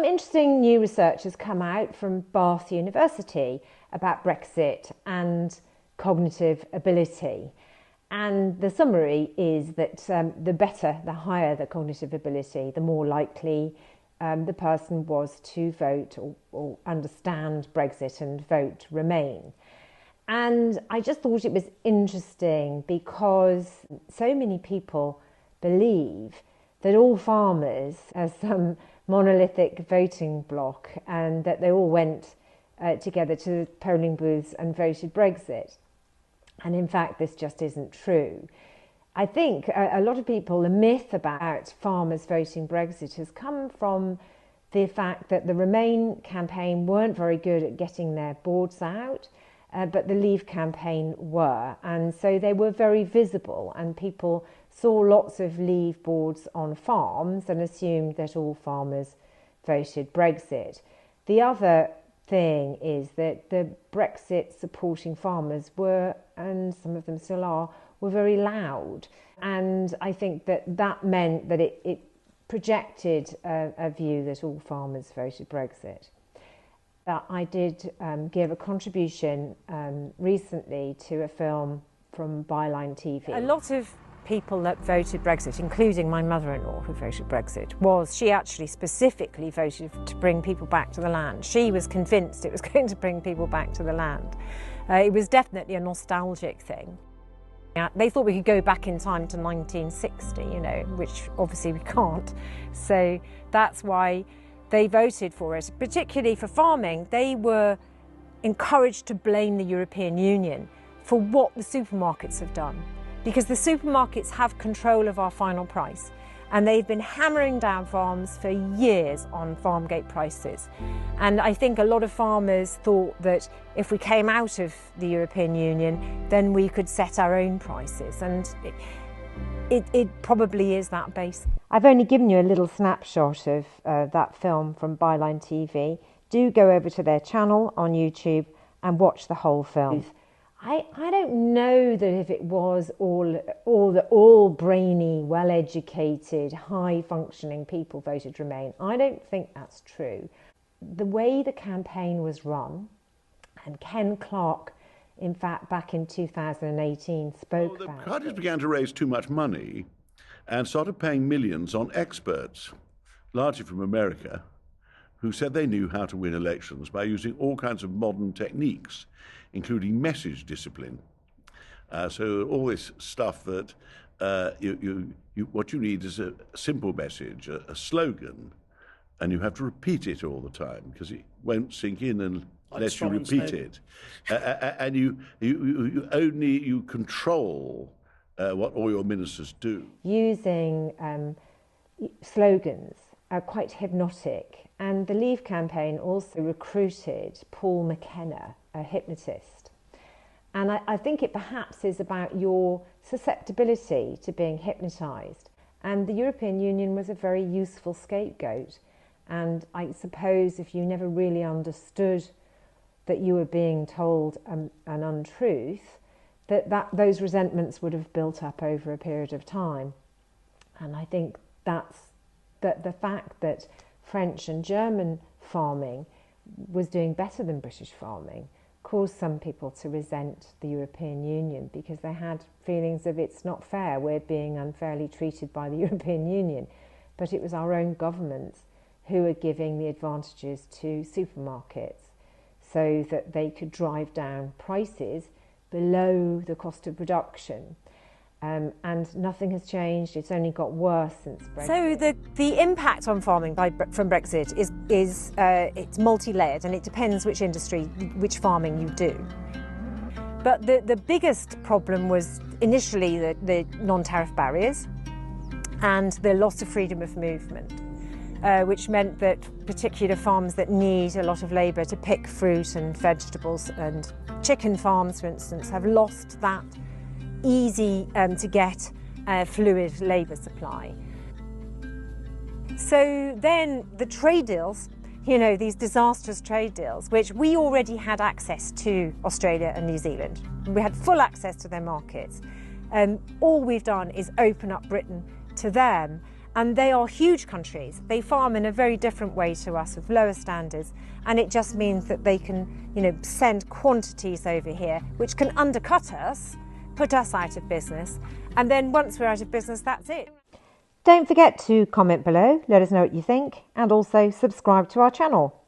some interesting new research has come out from Bath University about Brexit and cognitive ability. And the summary is that the higher the cognitive ability, the more likely the person was to vote or understand Brexit and vote Remain. And I just thought it was interesting because so many people believe that all farmers are some monolithic voting bloc and that they all went together to the polling booths and voted Brexit. And in fact, this just isn't true. I think a lot of people, the myth about farmers voting Brexit has come from the fact that the Remain campaign weren't very good at getting their boards out, but the Leave campaign were. And so they were very visible, and people saw lots of Leave boards on farms and assumed that all farmers voted Brexit. The other thing is that the Brexit supporting farmers were, and some of them still are, were very loud. And I think that meant that it projected a view that all farmers voted Brexit. I did give a contribution recently to a film from Byline TV. A lot of people that voted Brexit, including my mother-in-law who voted Brexit, she actually specifically voted to bring people back to the land. She was convinced it was going to bring people back to the land. It was definitely a nostalgic thing. They thought we could go back in time to 1960, which obviously we can't. So that's why they voted for it. Particularly for farming, they were encouraged to blame the European Union for what the supermarkets have done, because the supermarkets have control of our final price, and they've been hammering down farms for years on farm gate prices. And I think a lot of farmers thought that if we came out of the European Union, then we could set our own prices, and it probably is that basic. I've only given you a little snapshot of that film from Byline TV. Do go over to their channel on YouTube and watch the whole film. I don't know that if it was all brainy, well-educated, high-functioning people voted Remain. I don't think that's true. The way the campaign was run, and Ken Clarke, in fact, back in 2018, spoke about it. The parties began to raise too much money and started paying millions on experts, largely from America, who said they knew how to win elections by using all kinds of modern techniques, including message discipline. So all this stuff that what you need is a simple message, a slogan, and you have to repeat it all the time because it won't sink in unless you repeat it. And you control what all your ministers do. Using slogans are quite hypnotic. And the Leave campaign also recruited Paul McKenna, a hypnotist. And I think it perhaps is about your susceptibility to being hypnotised. And the European Union was a very useful scapegoat. And I suppose if you never really understood that you were being told an untruth, that those resentments would have built up over a period of time. And I think that's the fact that French and German farming was doing better than British farming caused some people to resent the European Union because they had feelings of it's not fair, we're being unfairly treated by the European Union. But it was our own governments who were giving the advantages to supermarkets so that they could drive down prices below the cost of production. And nothing has changed. It's only got worse since Brexit. So the impact on farming from Brexit is it's multi-layered, and it depends which industry, which farming you do. But the biggest problem was initially the non-tariff barriers and the loss of freedom of movement, which meant that particular farms that need a lot of labour to pick fruit and vegetables, and chicken farms, for instance, have lost that easy to get fluid labour supply. So then the trade deals, these disastrous trade deals, which we already had access to Australia and New Zealand. We had full access to their markets. All we've done is open up Britain to them, And they are huge countries. They farm in a very different way to us with lower standards. And it just means that they can, send quantities over here, which can undercut us, put us out of business. And then once we're out of business, that's it. Don't forget to comment below, let us know what you think, and also subscribe to our channel.